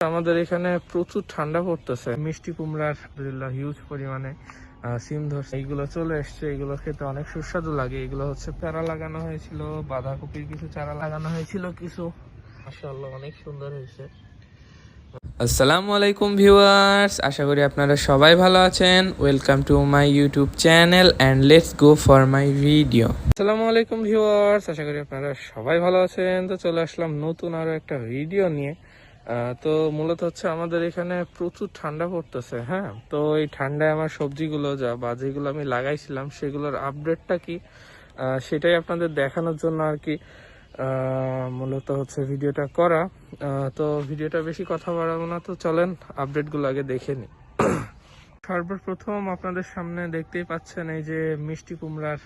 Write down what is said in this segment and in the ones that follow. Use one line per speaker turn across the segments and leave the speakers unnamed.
আমাদের এখানে প্রচুর ঠান্ডা পড়তেছে। মিষ্টি কুমড়ার আলহামদুলিল্লাহ হিউজ পরিমাণে সিম ধরছে। এইগুলো চলে এসছে, এগুলো খেতে অনেক সুস্বাদু লাগে। এগুলো হচ্ছে চারা লাগানো হয়েছিল, বাঁধাকপির কিছু চারা লাগানো হয়েছিল কিছু, মাশাআল্লাহ অনেক সুন্দর হয়েছে।
আসসালামু আলাইকুম ভিউয়ার্স, আশা করি আপনারা সবাই ভালো আছেন। Welcome to my YouTube channel and let's go for my video.
আসসালামু আলাইকুম ভিউয়ার্স, আশা করি আপনারা সবাই ভালো আছেন। তো চলে আসলাম নতুন আরো একটা ভিডিও নিয়ে। তো মূলত হচ্ছে আমাদের এখানে প্রচুর ঠান্ডা পড়তেছে। হ্যাঁ, তো এই ঠান্ডায় আমার সবজিগুলো বা যেগুলো আমি লাগাইছিলাম সেগুলোর আপডেটটা কি সেটাই আপনাদের দেখানোর জন্য আর কি মূলত হচ্ছে ভিডিওটা করা। তো ভিডিওটা বেশি কথা বাড়াবো না, তো চলেন আপডেটগুলো আগে দেখে নিই। সর্বপ্রথম আপনাদের সামনে দেখতেই পাচ্ছেন এই যে মিষ্টি কুমড়ার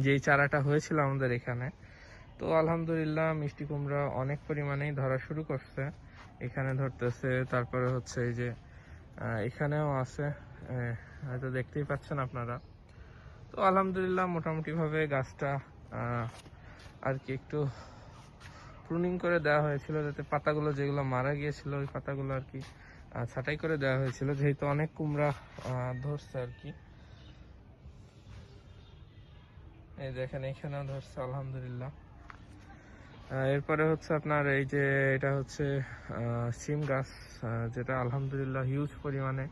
যেই চারাটা হয়েছিল আমাদের এখানে। তো আলহামদুলিল্লাহ মিষ্টি কুমড়া অনেক পরিমাণেই ধরা শুরু করছে। এখানে ধরতেছে, তারপরে হচ্ছে এই যে এখানেও আছে, হয়তো দেখতেই পাচ্ছেন আপনারা। তো আলহামদুলিল্লাহ মোটামুটি ভাবে গাছটা আর কি একটু প্রুনিং করে দেওয়া হয়েছিল, যাতে পাতাগুলো যেগুলো মারা গিয়েছিল ওই পাতাগুলো আর কি ছাঁটাই করে দেওয়া হয়েছিল, যেহেতু অনেক কুমড়া ধরছে আর কি। এই দেখেন এখানেও ধরছে আলহামদুলিল্লাহ। এরপরে হচ্ছে আপনার এই যে এটা হচ্ছে সিম গাছ, যেটা আলহামদুলিল্লাহ হিউজ পরিমাণে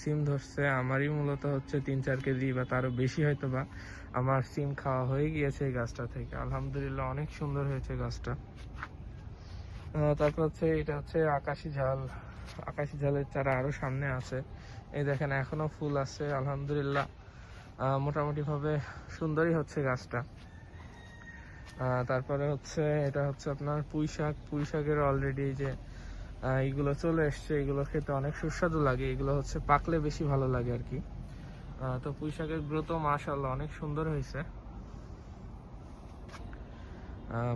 সিম ধরছে। আমারই মূলত হচ্ছে 3-4 কেজি বা তারও বেশি হয়তো বা আমার সিম খাওয়া হয়ে গিয়েছে এই গাছটা থেকে। আলহামদুলিল্লাহ অনেক সুন্দর হয়েছে গাছটা। তারপর হচ্ছে এটা হচ্ছে আকাশি ঝাল। আকাশি ঝালের চারা আরো সামনে আছে। এই দেখেন এখনো ফুল আছে আলহামদুলিল্লাহ। মোটামুটি ভাবে সুন্দরই হচ্ছে গাছটা। তারপরে হচ্ছে এটা হচ্ছে আপনার পুঁই শাক। পুঁই শাকের অলরেডি যে এইগুলো চলে এসছে, এগুলো খেতে অনেক সুস্বাদু লাগে। এগুলো হচ্ছে পাকলে বেশি ভালো লাগে আর কি। তো পুঁই শাকের গ্রোথও মাশাআল্লাহ অনেক সুন্দর হয়েছে।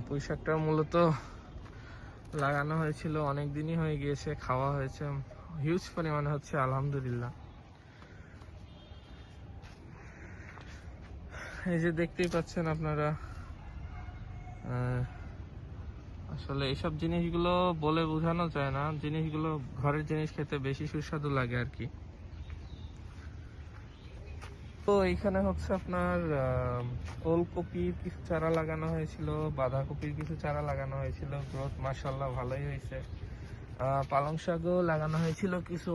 পুঁই শাকটা মূলত লাগানো হয়েছিল অনেক দিনই হয়ে গিয়েছে, খাওয়া হয়েছে হিউজ পরিমাণে হচ্ছে আলহামদুলিল্লাহ। এই যে দেখতেই পাচ্ছেন আপনারা, আসলে এইসব জিনিসগুলো বলে বোঝানো যায় না। জিনিসগুলো ঘরের জিনিস খেতে বেশি সুস্বাদু লাগে আর কি। তো এইখানে হচ্ছে আপনার ওলকপির কিছু চারা লাগানো হয়েছিল, বাঁধাকপির কিছু চারা লাগানো হয়েছিল। গ্রোথ মাশাআল্লাহ ভালোই হয়েছে। পালং শাকও লাগানো হয়েছিল কিছু।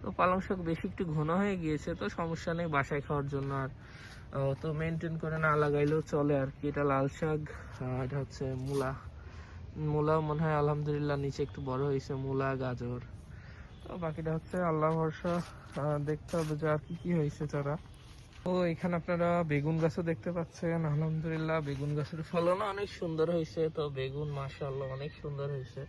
তো পালং শাক বেশি একটু ঘন হয়ে গিয়েছে, তো সমস্যা নেই বাসায় খাওয়ার জন্য। আর তো মেনটেন করে না লাগাইলেও চলে আর কি। এটা লাল শাক, এটা হচ্ছে মূলা। মূলাও মনে হয় আলহামদুলিল্লাহ নিচে একটু বড় হয়েছে, মূলা গাজর। তো বাকিটা হচ্ছে আল্লাহ ভরসা, দেখতে হবে যে আর কি কি হয়েছে চারা। তো এখানে আপনারা বেগুন গাছও দেখতে পাচ্ছেন। আলহামদুলিল্লাহ বেগুন গাছের ফলন অনেক সুন্দর হয়েছে। তো বেগুন মাশাআল্লাহ অনেক সুন্দর হয়েছে।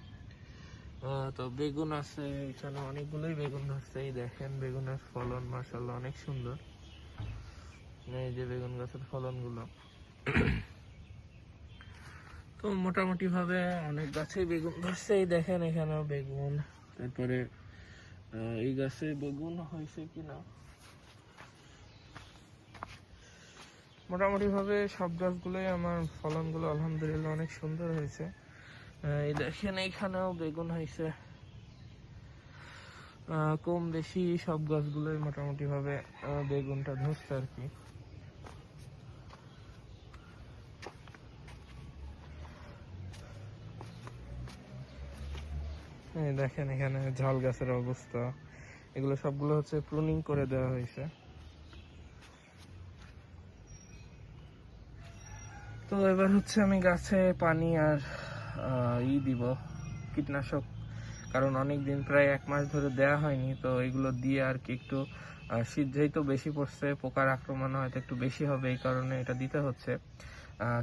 তো বেগুন আছে এখানে অনেকগুলোই বেগুন ধরছে। এই দেখেন বেগুনের ফলন মাশাআল্লাহ অনেক সুন্দর। এই যে বেগুন গাছের ফলনগুলো। তো মোটামুটি ভাবে অনেক গাছে বেগুন ধরছে। এই দেখেন এখানেও বেগুন। তারপরে এই গাছে বেগুন হয়েছে কিনা, মোটামুটি ভাবে সব গাছগুলোই আমার ফলনগুলো আলহামদুলিল্লাহ অনেক সুন্দর হয়েছে। এই দেখেন এইখানেও বেগুন হয়েছে। কম বেশি সব গাছগুলোই মোটামুটি ভাবে বেগুনটা ধরছে আর কি। এই দেখেন এখানে ঝাল গাছের অবস্থা। এগুলো সবগুলো হচ্ছে প্রুনিং করে দেওয়া হয়েছে। তো এবার হচ্ছে আমি গাছে পানি আর দিব কীটনাশক, কারণ অনেক দিন প্রায় 1 মাস ধরে দেয়া হয়নি। তো এগুলো দিয়ে আর কি একটু শীত যেহেতু বেশি পড়ছে, পোকার আক্রমণ হয়তো একটু বেশি হবে, এই কারণে এটা দিতে হচ্ছে।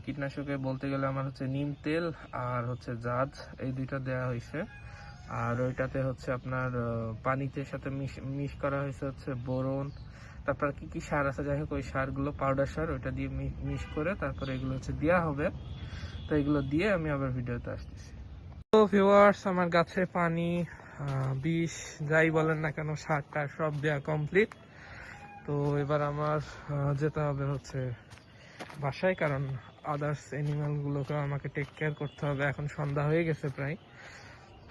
কীটনাশকে বলতে গেলে আমার হচ্ছে নিম তেল আর হচ্ছে জাজ, এই দুইটা দেওয়া হয়েছে। আর ওইটাতে হচ্ছে আপনার পানিতে সাথে মিশ করা হয়েছে হচ্ছে বোরন, তারপর কি কি সার আছে, যাই হোক ওই সারগুলো পাউডার সার ওইটা দিয়ে মিশ করে তারপরে এগুলো হচ্ছে দেওয়া হবে। তো এগুলো দিয়ে আমি আবার ভিডিওতে আসতেছি। তো ভিউয়ার্স, আমার গাছে পানি, বিষ যাই বলেন না কেন, সার টার সব দেওয়া কমপ্লিট। তো এবার আমার যেতে হবে হচ্ছে বাসায়, কারণ আদার্স অ্যানিমালগুলোকে আমাকে টেক কেয়ার করতে হবে। এখন সন্ধ্যা হয়ে গেছে প্রায়।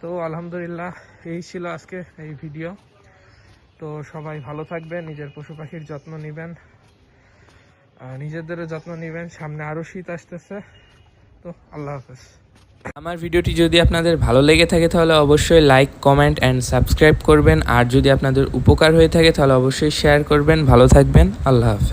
তো আলহামদুলিল্লাহ এই ছিল আজকে এই ভিডিও। তো সবাই ভালো থাকবেন, নিজের পশু পাখির যত্ন নেবেন, নিজেদেরও যত্ন নেবেন, সামনে আরও শীত আসতেছে। তো আল্লাহ হাফেজ।
আমার ভিডিওটি যদি আপনাদের ভালো লেগে থাকে তাহলে অবশ্যই লাইক, কমেন্ট অ্যান্ড সাবস্ক্রাইব করবেন। আর যদি আপনাদের উপকার হয়ে থাকে তাহলে অবশ্যই শেয়ার করবেন। ভালো থাকবেন, আল্লাহ হাফেজ।